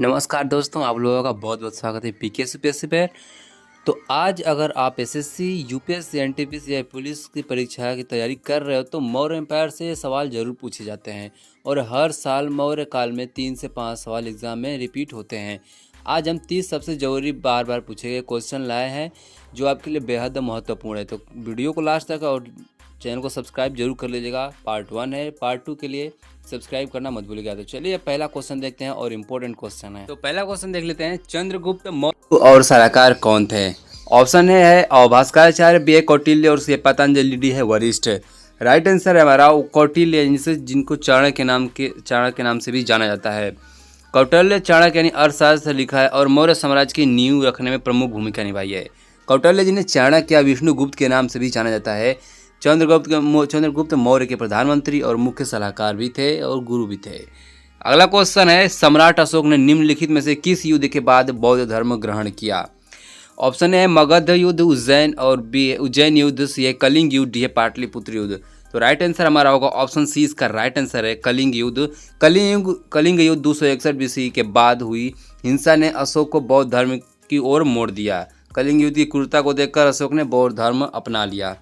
नमस्कार दोस्तों, आप लोगों का बहुत बहुत स्वागत है पीके यूपीएससी पे। तो आज अगर आप एसएससी, यूपीएससी, एनटीपीसी या पुलिस की परीक्षा की तैयारी कर रहे हो तो मौर्य एम्पायर से सवाल जरूर पूछे जाते हैं और हर साल मौर्य काल में 3 से 5 सवाल एग्जाम में रिपीट होते हैं। आज हम 30 सबसे ज़रूरी बार बार पूछे गए क्वेश्चन लाए हैं जो आपके लिए बेहद महत्वपूर्ण है। तो वीडियो को लास्ट तक और चैनल को सब्सक्राइब जरूर कर लीजिएगा। पार्ट 1 है, पार्ट 2 के लिए सब्सक्राइब करना मत भूलिएगा। तो चलिए पहला क्वेश्चन देखते हैं और इम्पोर्टेंट क्वेश्चन है। तो पहला क्वेश्चन देख लेते हैं, चंद्रगुप्त मौर्य और सलाहकार कौन थे? ऑप्शन ए है भास्कराचार्य, बी है कौटिल्य और सी पतंजलि, डी है वरिष्ठ। राइट आंसर है हमारा कौटिल्य, जिनको चाणक्य के नाम से भी जाना जाता है। कौटिल्य चाणक्य यानी अर्थशास्त्र लिखा है और मौर्य साम्राज्य की नींव रखने में प्रमुख भूमिका निभाई है। कौटिल्य जिन्हें चाणक्य या विष्णुगुप्त के नाम से भी जाना जाता है। चंद्रगुप्त मौर्य के प्रधानमंत्री और मुख्य सलाहकार भी थे और गुरु भी थे। अगला क्वेश्चन है, सम्राट अशोक ने निम्नलिखित में से किस युद्ध के बाद बौद्ध धर्म ग्रहण किया? ऑप्शन है मगध युद्ध, उज्जैन और बी उज्जैन युद्ध, सी है कलिंग युद्ध, डी है पाटलिपुत्र युद्ध। तो राइट आंसर हमारा होगा ऑप्शन सी, इसका राइट आंसर है कलिंग युद्ध। कलिंग युद्ध 261 बीसी के बाद हुई हिंसा ने अशोक को बौद्ध धर्म की ओर मोड़ दिया। कलिंग युद्ध की क्रूरता को देखकर अशोक ने बौद्ध धर्म अपना लिया।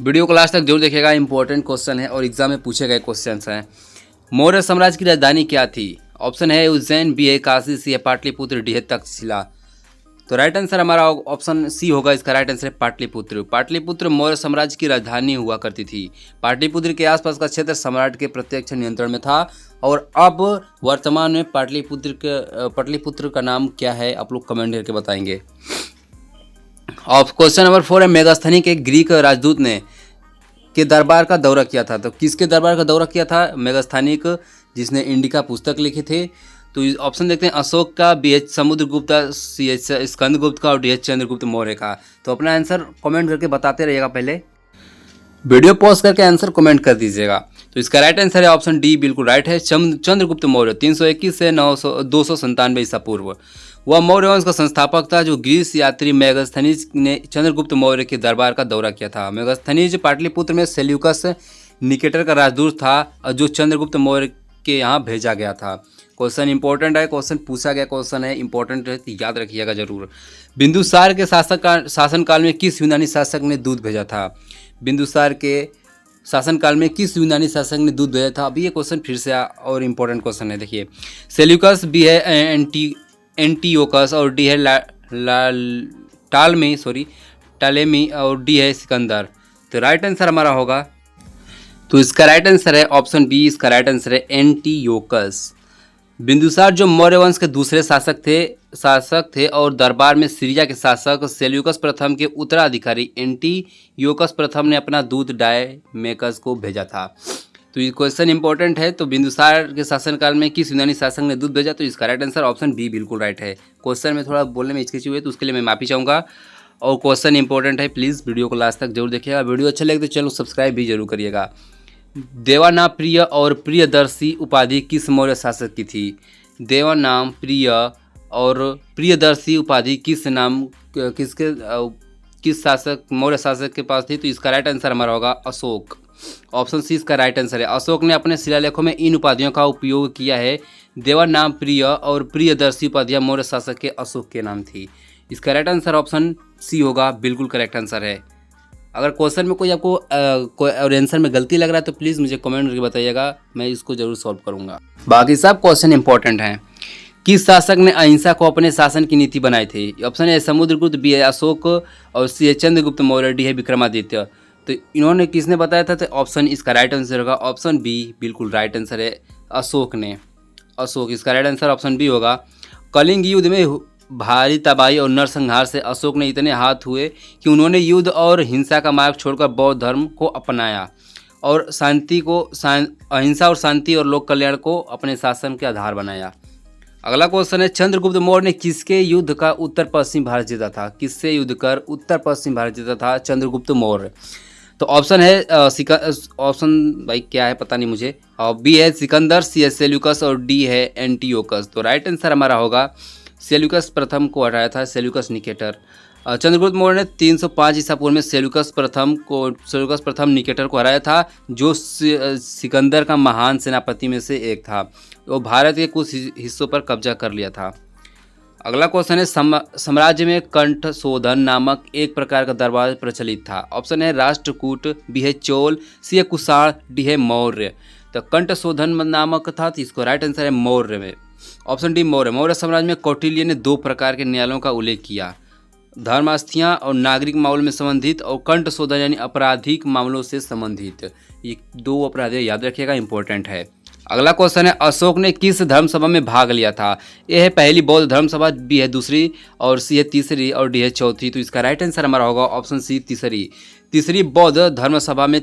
वीडियो को लास्ट तक जरूर देखिएगा, इंपॉर्टेंट क्वेश्चन है और एग्जाम में पूछे गए क्वेश्चन हैं। मौर्य साम्राज्य की राजधानी क्या थी? ऑप्शन है उज्जैन, बी है काशी, सी है पाटलिपुत्र, डी है तक्षशिला। तो राइट आंसर हमारा ऑप्शन सी होगा, इसका राइट आंसर है पाटलिपुत्र। पाटलिपुत्र मौर्य साम्राज्य की राजधानी हुआ करती थी। पाटलिपुत्र के आसपास का क्षेत्र सम्राट के प्रत्यक्ष नियंत्रण में था। और अब वर्तमान में पाटलिपुत्र का नाम क्या है, आप लोग कमेंट करके बताएंगे। क्वेश्चन नंबर 4 है, मेगास्थनी के ग्रीक राजदूत ने के दरबार का दौरा किया था। तो किसके दरबार का दौरा किया था? मेगास्थनीक, जिसने इंडिका पुस्तक लिखे थे। तो ऑप्शन देखते हैं, अशोक का, B H Samudragupta, C H Skandagupta का और डी एच चंद्रगुप्त मौर्य का। तो अपना आंसर कमेंट करके बताते रहिएगा, पहले वीडियो पॉज करके आंसर कमेंट कर दीजिएगा। तो इसका राइट आंसर है ऑप्शन डी, बिल्कुल राइट है। चंद्रगुप्त मौर्य 321 से 297 ईसा पूर्व वह मौर्य वंश का संस्थापक था, जो ग्रीस यात्री मेगास्थनीज ने चंद्रगुप्त मौर्य के दरबार का दौरा किया था। मेगास्थनीज पाटलिपुत्र में सेल्यूकस निकेटर का राजदूत था, जो चंद्रगुप्त मौर्य के यहाँ भेजा गया था। क्वेश्चन इंपॉर्टेंट है, क्वेश्चन पूछा गया क्वेश्चन है, इंपॉर्टेंट है, तो याद रखिएगा जरूर। बिंदुसार के शासनकाल में किस यूनानी शासक ने दूध भेजा था? बिंदुसार के शासनकाल में किस यूनानी शासक ने दूध भेजा था? अभी ये क्वेश्चन फिर से और इम्पोर्टेंट क्वेश्चन है, देखिए। सेल्यूकस, बी है एंटीओकस और डी है टालेमी और डी है सिकंदर। तो राइट आंसर हमारा होगा, तो इसका राइट आंसर है ऑप्शन बी, इसका राइट आंसर है एंटीओकस। बिंदुसार जो मौर्य वंश के दूसरे शासक थे और दरबार में सीरिया के शासक सेल्यूकस प्रथम के उत्तराधिकारी एंटीओकस प्रथम ने अपना दूत डायमेकस को भेजा था। तो ये क्वेश्चन इंपॉर्टेंट है। तो बिंदुसार के शासनकाल में किस यूनानी शासक ने दूध भेजा? तो इसका राइट आंसर ऑप्शन बी बिल्कुल राइट है। क्वेश्चन में थोड़ा बोलने में हिचकिची हुई है, तो उसके लिए मैं माफी चाहूँगा। और क्वेश्चन इंपॉर्टेंट है, प्लीज़ वीडियो को लास्ट तक जरूर देखिएगा। वीडियो अच्छा लगे तो चलो सब्सक्राइब भी जरूर करिएगा। देवानाप्रिय और प्रियदर्शी उपाधि किस मौर्य शासक की थी? देवानाप्रिय और प्रियदर्शी उपाधि किस मौर्य शासक के पास थी? तो इसका राइट आंसर हमारा होगा अशोक। ऑप्शन सी इसका राइट आंसर है। अशोक ने अपने शिलालेखों में इन उपाधियों का उपयोग किया है। देवानाप्रिय और प्रियदर्शी उपाधियां मौर्य शासक के अशोक के नाम थी। इसका राइट आंसर ऑप्शन सी होगा, बिल्कुल करेक्ट आंसर है। अगर क्वेश्चन में कोई आपको और आंसर में गलती लग रहा है तो प्लीज़ मुझे कमेंट करके बताइएगा, मैं इसको जरूर सॉल्व करूंगा। बाकी सब क्वेश्चन इंपॉर्टेंट हैं। किस शासक ने अहिंसा को अपने शासन की नीति बनाई थी? ऑप्शन ए समुद्रगुप्त, बी है अशोक और सी है चंद्रगुप्त मौर्य, डी है विक्रमादित्य। तो इन्होंने किसने बताया था? तो ऑप्शन इसका राइट आंसर होगा ऑप्शन बी, बिल्कुल राइट आंसर है अशोक ने। अशोक, इसका राइट आंसर ऑप्शन बी होगा। कलिंग युद्ध में भारी तबाही और नरसंहार से अशोक ने इतने हाथ हुए कि उन्होंने युद्ध और हिंसा का मार्ग छोड़कर बौद्ध धर्म को अपनाया और अहिंसा और शांति और लोक कल्याण को अपने शासन के आधार बनाया। अगला क्वेश्चन है, चंद्रगुप्त मौर्य ने किसके युद्ध का उत्तर पश्चिम भारत जीता था? किससे युद्ध कर उत्तर पश्चिम भारत जीता था चंद्रगुप्त मौर्य? तो ऑप्शन है ऑप्शन भाई क्या है पता नहीं मुझे। बी है सिकंदर, सी है सेल्यूकस और डी है एंटीओकस। तो राइट आंसर हमारा होगा सेल्यूकस प्रथम को हटाया था, सेल्यूकस निकेटर। चंद्रगुप्त मौर्य ने 305 ईसा पूर्व में सेल्यूकस प्रथम निकेटर को हराया था, जो सिकंदर का महान सेनापति में से एक था। वो भारत के कुछ हिस्सों पर कब्जा कर लिया था। अगला क्वेश्चन है, साम्राज्य में कंठ शोधन नामक एक प्रकार का दरबार प्रचलित था। ऑप्शन है राष्ट्रकूट, बी है चोल, सी है कुषाण, डी है मौर्य। तो कंठ शोधन नामक था, तो इसको राइट आंसर है मौर्य में। Option D Maurya. मौर्य साम्राज्य में कौटिल्य ने 2 प्रकार के न्यायालयों का उल्लेख किया, धर्मास्थियाँ और नागरिक मामलों में संबंधित, और कंठ शोधन यानी आपराधिक मामलों से संबंधित। ये 2 अपराध याद रखिएगा, इंपॉर्टेंट है। अगला क्वेश्चन है, अशोक ने किस धर्मसभा में भाग लिया था? ए है पहली बौद्ध धर्मसभा, बी है दूसरी, और सी है तीसरी, और डी है चौथी। तो इसका राइट आंसर हमारा होगा ऑप्शन सी तीसरी बौद्ध धर्मसभा में,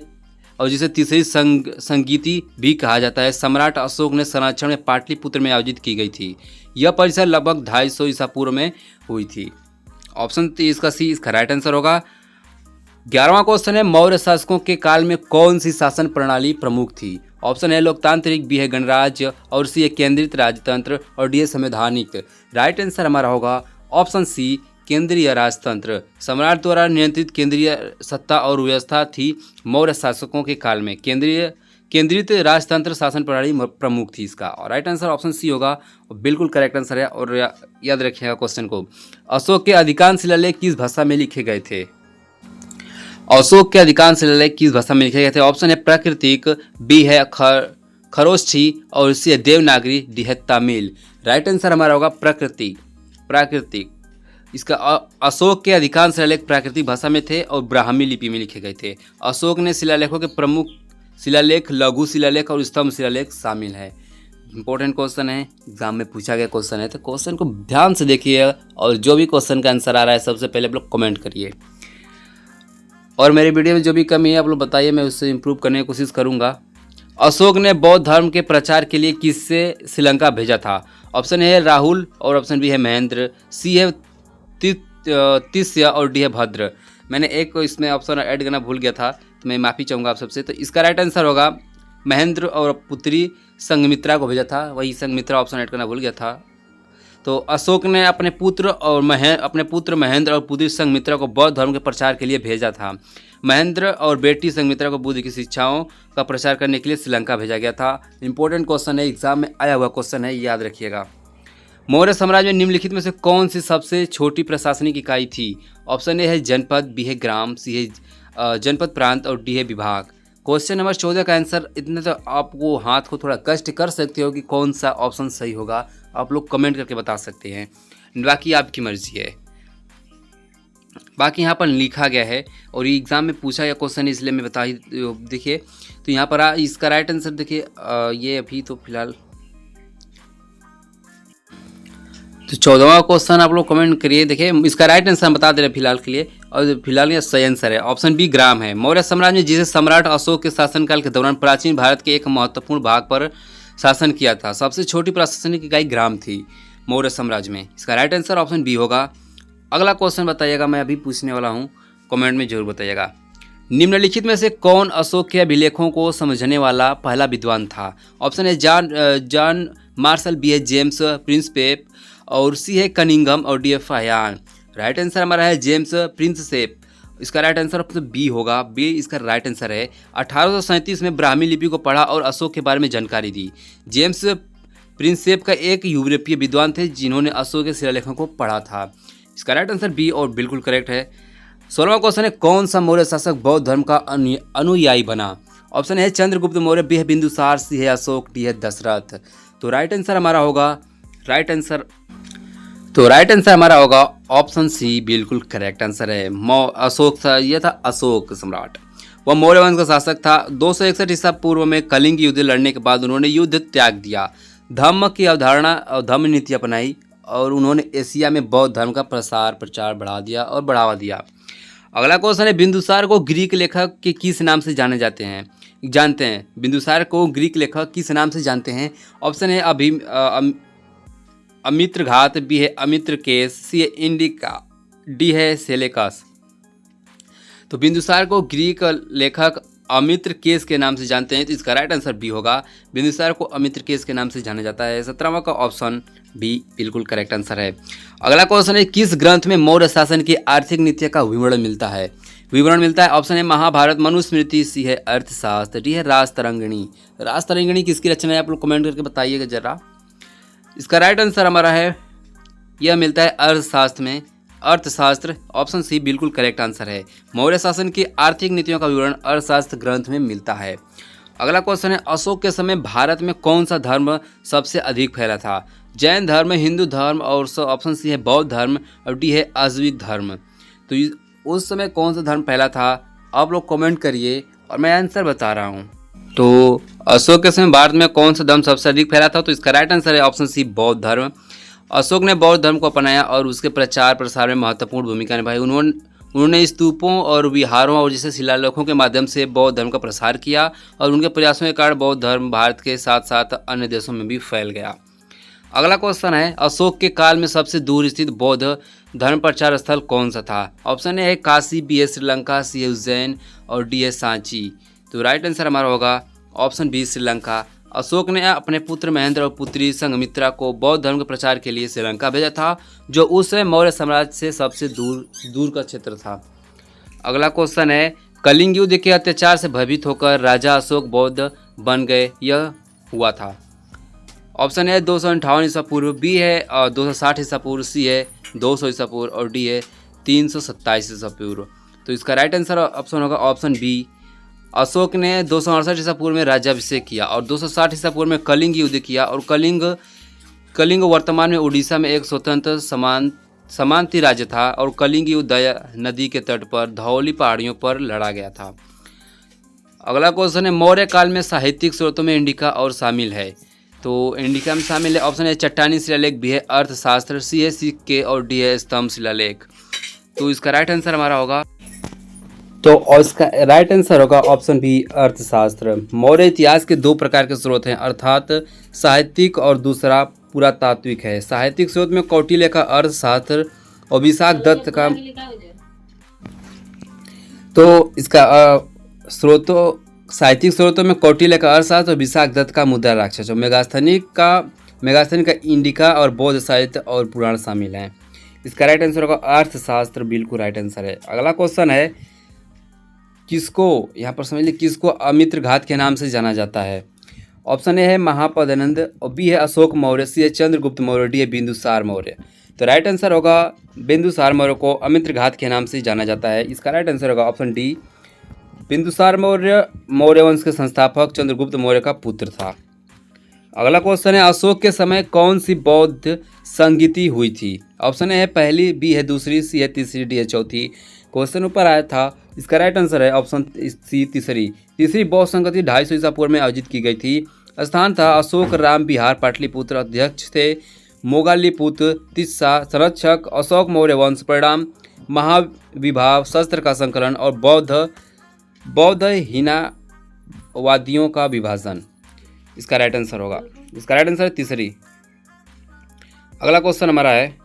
और जिसे तीसरी संगीति भी कहा जाता है, सम्राट अशोक ने संरक्षण में पाटलिपुत्र में आयोजित की गई थी। यह परिसर लगभग 250 ईसा पूर्व में हुई थी। ऑप्शन इसका सी इसका राइट आंसर होगा। 11वां क्वेश्चन है, मौर्य शासकों के काल में कौन सी शासन प्रणाली प्रमुख थी? ऑप्शन है लोकतांत्रिक, बी है गणराज्य, और सी है केंद्रित राजतंत्र, और डी है संवैधानिक। राइट आंसर हमारा होगा ऑप्शन सी केंद्रीय राजतंत्र। सम्राट द्वारा नियंत्रित केंद्रीय सत्ता और व्यवस्था थी मौर्य शासकों के काल में। केंद्रित राजतंत्र शासन प्रणाली प्रमुख थी इसका, और राइट आंसर ऑप्शन सी होगा, और बिल्कुल करेक्ट आंसर है। और याद रखिएगा क्वेश्चन को, अशोक के अधिकांश शिलालेख किस भाषा में लिखे गए थे? अशोक के अधिकांश शिलालेख किस भाषा में लिखे गए थे? ऑप्शन है प्राकृतिक, बी है खरोष्ठी, और सी है देवनागरी, डी है तमिल। राइट आंसर हमारा होगा प्राकृतिक। इसका अशोक के अधिकांश शिलालेख प्राकृतिक भाषा में थे और ब्राह्मी लिपि में लिखे गए थे। अशोक ने शिलालेखों के प्रमुख शिलालेख, लघु शिलालेख और स्तंभ शिलालेख शामिल है। इंपॉर्टेंट क्वेश्चन है, एग्जाम में पूछा गया क्वेश्चन है, तो क्वेश्चन को ध्यान से देखिए, और जो भी क्वेश्चन का आंसर आ रहा है सबसे पहले आप लोग कमेंट करिए, और मेरे वीडियो में जो भी कमी है आप लोग बताइए, मैं उससे इम्प्रूव करने की कोशिश करूँगा। अशोक ने बौद्ध धर्म के प्रचार के लिए किससे श्रीलंका भेजा था? ऑप्शन ए है राहुल, और ऑप्शन बी है महेंद्र, सी है तिस्य, और डी है भद्र। मैंने एक इसमें ऑप्शन ऐड करना भूल गया था, तो मैं माफ़ी चाहूँगा आप सबसे। तो इसका राइट आंसर होगा महेंद्र और पुत्री संघमित्रा को भेजा था, वही संघमित्रा ऑप्शन ऐड करना भूल गया था। तो अशोक ने अपने पुत्र महेंद्र और पुत्री संघमित्रा को बौद्ध धर्म के प्रचार के लिए भेजा था। महेंद्र और बेटी संघमित्रा को बुद्ध की शिक्षाओं का प्रचार करने के लिए श्रीलंका भेजा गया था। इंपॉर्टेंट क्वेश्चन है, एग्जाम में आया हुआ क्वेश्चन है, याद रखिएगा। मौर्य साम्राज्य में निम्नलिखित में से कौन सी सबसे छोटी प्रशासनिक इकाई थी? ऑप्शन ए है जनपद, बी है ग्राम, सी है जनपद प्रांत, और डी है विभाग। क्वेश्चन नंबर 14 का आंसर इतने तो आपको हाथ को थोड़ा कष्ट कर सकते हो कि कौन सा ऑप्शन सही होगा, आप लोग कमेंट करके बता सकते हैं, बाकी आपकी मर्जी है। बाकी यहाँ पर लिखा गया है, और ये एग्जाम में पूछा गया क्वेश्चन, इसलिए मैं बता ही देखिए। तो यहाँ पर इसका राइट आंसर देखिए, ये अभी तो फिलहाल तो 14वां क्वेश्चन आप लोग कमेंट करिए। देखिए इसका राइट आंसर हम बता दे रहे हैं फिलहाल के लिए, और फिलहाल ये सही आंसर है, ऑप्शन बी ग्राम है। मौर्य साम्राज्य में जिसे सम्राट अशोक के शासनकाल के दौरान प्राचीन भारत के एक महत्वपूर्ण भाग पर शासन किया था। सबसे छोटी प्रशासनिक इकाई ग्राम थी मौर्य साम्राज्य में। इसका राइट आंसर ऑप्शन बी होगा। अगला क्वेश्चन बताइएगा, मैं अभी पूछने वाला हूँ, कमेंट में जरूर बताइएगा। निम्नलिखित में से कौन अशोक के अभिलेखों को समझने वाला पहला विद्वान था? ऑप्शन है जॉन मार्शल, बी है जेम्स प्रिंसपेप, और सी है कनिंघम, और डी है फायान। राइट आंसर हमारा है जेम्स प्रिंसपेप। इसका राइट आंसर ऑप्शन बी होगा, बी इसका राइट आंसर है। 1837 में ब्राह्मी लिपि को पढ़ा और अशोक के बारे में जानकारी दी। जेम्स प्रिंसपेप का एक यूरोपीय विद्वान थे जिन्होंने अशोक के शिलालेखों को पढ़ा था। इसका राइट आंसर बी, और बिल्कुल करेक्ट है। 16वां क्वेश्चन है, कौन सा मौर्य शासक बौद्ध धर्म का अनुयायी बना? ऑप्शन है चंद्रगुप्त मौर्य, बी है बिंदुसार, सी है अशोक, डी है दशरथ। तो राइट आंसर हमारा होगा ऑप्शन सी, बिल्कुल करेक्ट आंसर है। यह था अशोक सम्राट, वह मौर्य वंश का शासक था। 261 ईसा पूर्व में कलिंग युद्ध लड़ने के बाद उन्होंने युद्ध त्याग दिया, धम्म की अवधारणा और धम्म नीति अपनाई, और उन्होंने एशिया में बौद्ध धर्म का प्रचार बढ़ावा दिया। अगला क्वेश्चन है, बिंदुसार को ग्रीक लेखक के किस नाम से जानते हैं? बिंदुसार को ग्रीक लेखक किस नाम से जानते हैं? ऑप्शन है अमित्रघात, बी है अमित्रकेश, सी है इंडिका, डी है सेलेकस। तो बिंदुसार को ग्रीक लेखक अमित्र केस के नाम से जानते हैं, तो इसका राइट आंसर बी होगा। बिंदुसार को अमित्र केस के नाम से जाना जाता है। 17वां का ऑप्शन बी बिल्कुल करेक्ट आंसर है। अगला क्वेश्चन है, किस ग्रंथ में मौर्य शासन की आर्थिक नीतियों का विवरण मिलता है? विवरण मिलता है, ऑप्शन है महाभारत, मनुस्मृति, सी है अर्थशास्त्र, डी है राजतरंगिणी। राजतरंगिणी किसकी रचना है, आप लोग कमेंट करके बताइएगा जरा। इसका राइट आंसर हमारा है, यह मिलता है अर्थशास्त्र में, अर्थशास्त्र, ऑप्शन सी बिल्कुल करेक्ट आंसर है। मौर्य शासन की आर्थिक नीतियों का विवरण अर्थशास्त्र ग्रंथ में मिलता है। अगला क्वेश्चन है, अशोक के समय भारत में कौन सा धर्म सबसे अधिक फैला था? जैन धर्म, हिंदू धर्म, और ऑप्शन सी है बौद्ध धर्म, और डी है अजविक धर्म। तो उस समय कौन सा धर्म फैला था, आप लोग कमेंट करिए और मैं आंसर बता रहा हूँ। तो अशोक के समय भारत में कौन सा धर्म सबसे अधिक फैला था? तो इसका राइट आंसर है ऑप्शन सी बौद्ध धर्म। अशोक ने बौद्ध धर्म को अपनाया और उसके प्रचार प्रसार में महत्वपूर्ण भूमिका निभाई। उन्होंने स्तूपों और विहारों और जैसे शिलालेखों के माध्यम से बौद्ध धर्म का प्रसार किया और उनके प्रयासों के कारण बौद्ध धर्म भारत के साथ साथ अन्य देशों में भी फैल गया। अगला क्वेश्चन है, अशोक के काल में सबसे दूर स्थित बौद्ध धर्म प्रचार स्थल कौन सा था? ऑप्शन ए है काशी, बी है श्रीलंका, सी है उज्जैन, और डी है सांची। तो राइट आंसर हमारा होगा ऑप्शन बी श्रीलंका। अशोक ने अपने पुत्र महेंद्र और पुत्री संघमित्रा को बौद्ध धर्म के प्रचार के लिए श्रीलंका भेजा था, जो उस समय मौर्य साम्राज्य से सबसे दूर का क्षेत्र था। अगला क्वेश्चन है, कलिंग युद्ध के अत्याचार से भयभीत होकर राजा अशोक बौद्ध बन गए, यह हुआ था? ऑप्शन है 258 ईसा पूर्व, बी है 260 ईसा पूर्व, सी है 200 ईसा पूर्व, और डी है 327 ईसा पूर्व। तो इसका राइट आंसर ऑप्शन होगा ऑप्शन बी। अशोक ने 268 ईसा पूर्व में राज्याभिषेक किया और 260 ईसा पूर्व में कलिंग युद्ध किया, और कलिंग वर्तमान में उड़ीसा में एक स्वतंत्र समांती राज्य था, और कलिंग युद्ध दया नदी के तट पर धौली पहाड़ियों पर लड़ा गया था। अगला क्वेश्चन है, मौर्य काल में साहित्यिक स्रोतों में इंडिका और शामिल है? तो इंडिका में शामिल है, ऑप्शन है चट्टानी शिलालेख, बी है अर्थशास्त्र, सी है सिक्के, और डी है स्तंभ शिलालेख। तो इसका राइट आंसर हमारा होगा, तो इसका राइट आंसर होगा ऑप्शन बी अर्थशास्त्र। मौर्य इतिहास के दो प्रकार के स्रोत हैं, अर्थात साहित्यिक और दूसरा पुरातात्विक है। साहित्यिक स्रोत में कौटिल्य का अर्थशास्त्र और विशाख दत्त का, तो इसका साहित्यिक स्रोतों में कौटिल्य का अर्थशास्त्र और विशाख दत्त का मुद्रा राक्षस, और मेगास्थनीक का इंडिका और बौद्ध साहित्य और पुराण शामिल हैं। इसका राइट आंसर होगा अर्थशास्त्र, बिल्कुल राइट आंसर है। अगला क्वेश्चन है, किसको, यहाँ पर समझ लीजिए, किसको अमित्र घात के नाम से जाना जाता है? ऑप्शन ए है महापद्नंद, और बी है अशोक मौर्य, सी है चंद्रगुप्त मौर्य, डी है बिंदुसार मौर्य। तो राइट आंसर होगा बिंदुसार मौर्य को अमित्र घात के नाम से जाना जाता है। इसका राइट आंसर होगा ऑप्शन डी। बिंदुसार मौर्य वंश के संस्थापक चंद्रगुप्त मौर्य का पुत्र था। अगला क्वेश्चन है, अशोक के समय कौन सी बौद्ध संगीति हुई थी? ऑप्शन ए है पहली, बी है दूसरी, सी है तीसरी, डी है चौथी। क्वेश्चन ऊपर आया था, इसका राइट आंसर है ऑप्शन सी तीसरी बौद्ध संगति 250 ईसा पूर्व में आयोजित की गई थी। स्थान था अशोक राम विहार पाटलिपुत्र। अध्यक्ष थे मोगालीपुत्र तिस्सा। संरक्षक अशोक मौर्य वंश। परिणाम महाविभाव, शस्त्र का संकलन और बौद्ध हीनावादियों का विभाजन। इसका राइट आंसर होगा, इसका राइट आंसर है तीसरी। अगला क्वेश्चन हमारा है,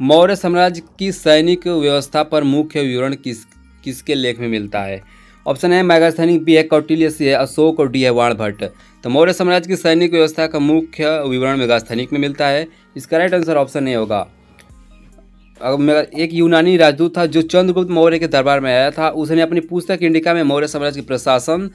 मौर्य साम्राज्य की सैनिक व्यवस्था पर मुख्य विवरण किसके लेख में मिलता है? ऑप्शन है मेगास्थनीक, बी है कौटिल्य, सी है अशोक, और डी है वाणभट्ट। तो मौर्य साम्राज्य की सैनिक व्यवस्था का मुख्य विवरण मेगास्थनीक में मिलता है। इसका राइट आंसर ऑप्शन ए होगा। एक यूनानी राजदूत था जो चंद्रगुप्त मौर्य के दरबार में आया था। उसने अपनी पुस्तक इंडिका में मौर्य साम्राज्य के प्रशासन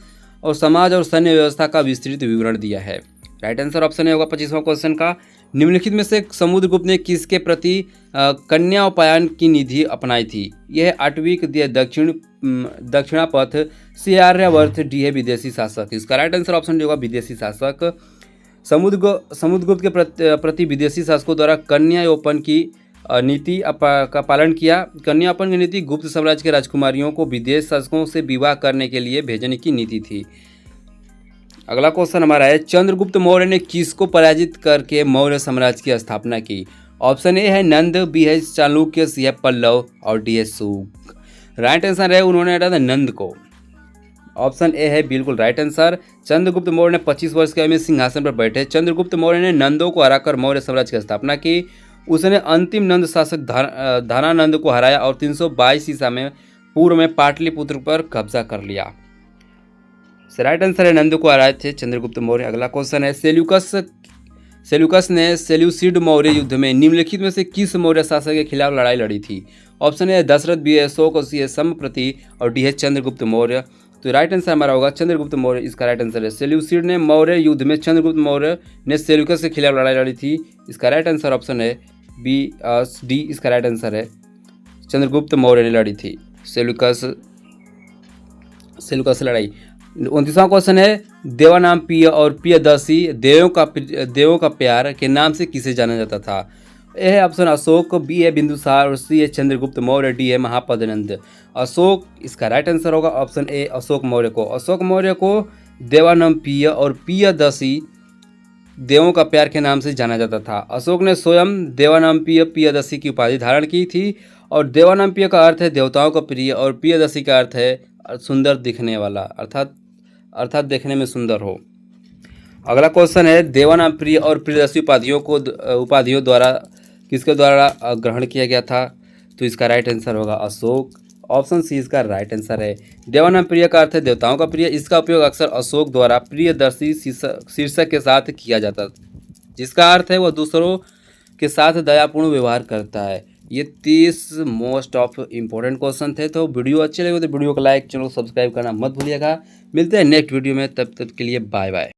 और समाज और सैन्य व्यवस्था का विस्तृत विवरण दिया है। राइट आंसर ऑप्शन ए होगा 25वां क्वेश्चन का। निम्नलिखित में से समुद्रगुप्त ने किसके प्रति कन्याउपायन की निधि अपनाई थी? यह आटविक, दी दक्षिणापथ, सी आर्यावर्त, डी है विदेशी शासक। इसका राइट आंसर ऑप्शन डी होगा विदेशी शासक। समुद्रगुप्त के प्रति विदेशी शासकों द्वारा कन्यायोपन की नीति का पालन किया। कन्यापन की नीति गुप्त साम्राज्य के राजकुमारियों को विदेश शासकों से विवाह करने के लिए भेजने की नीति थी। अगला क्वेश्चन हमारा है, चंद्रगुप्त मौर्य ने किसको पराजित करके मौर्य साम्राज्य की स्थापना की? ऑप्शन ए है नंद, बी है चालुक्य, सी है पल्लव, और डी है शुंग। राइट आंसर है उन्होंने हटाया था नंद को। ऑप्शन ए है बिल्कुल राइट आंसर। चंद्रगुप्त मौर्य ने 25 वर्ष की आयु में सिंहासन पर बैठे। चंद्रगुप्त मौर्य ने नंदों को हराकर मौर्य साम्राज्य की स्थापना की। उसने अंतिम नंद शासक धनानंद को हराया और 322 ईसा में पूर्व में पाटलिपुत्र पर कब्जा कर लिया। राइट आंसर है नंद को हराए थे चंद्रगुप्त मौर्य। अगला क्वेश्चन है सेल्यूकस ने सेल्यूसिड मौर्य युद्ध में निम्नलिखित में से किस मौर्य शासक के खिलाफ लड़ाई लड़ी थी? ऑप्शन ए दशरथ, बी है अशोक, सी है सम्प्रति और डी है चंद्रगुप्त मौर्य। तो राइट आंसर हमारा होगा चंद्रगुप्त मौर्य, इसका राइट आंसर है। सेल्यूसिड ने मौर्य युद्ध में चंद्रगुप्त मौर्य ने सेल्यूकस के खिलाफ लड़ाई लड़ी थी, इसका राइट आंसर ऑप्शन है बी डी, इसका राइट आंसर है चंद्रगुप्त मौर्य ने लड़ी थी सेल्यूकस लड़ाई। 29वां क्वेश्चन है देवानाम प्रिय और प्रियदर्शी देवों का प्यार के नाम से किसे जाना जाता था? ए है ऑप्शन अशोक, बी है बिंदुसार और सी है चंद्रगुप्त मौर्य, डी है महापद्मनंद। अशोक, इसका राइट आंसर होगा ऑप्शन ए अशोक मौर्य को देवानाम प्रिय और प्रियदर्शी देवों का प्यार के नाम से जाना जाता था। अशोक ने स्वयं देवानाम प्रिय प्रियदर्शी की उपाधि धारण की थी और देवानाम प्रिय का अर्थ है देवताओं का प्रिय और प्रियदर्शी का अर्थ है सुंदर दिखने वाला, अर्थात देखने में सुंदर हो। अगला क्वेश्चन है देवानाम प्रिय और प्रियदर्शी उपाधियों द्वारा किसके द्वारा ग्रहण किया गया था? तो इसका राइट आंसर होगा अशोक, ऑप्शन सी इसका राइट आंसर है। देवानाम प्रिय का अर्थ है देवताओं का प्रिय, इसका उपयोग अक्सर अशोक द्वारा प्रियदर्शी शीर्षक के साथ किया जाता, जिसका अर्थ है वह दूसरों के साथ दयापूर्ण व्यवहार करता है। ये 30 मोस्ट ऑफ इम्पोर्टेंट क्वेश्चन थे। तो वीडियो अच्छे लगे तो वीडियो को लाइक, चैनल को सब्सक्राइब करना मत भूलिएगा। मिलते हैं नेक्स्ट वीडियो में, तब तक के लिए बाय बाय।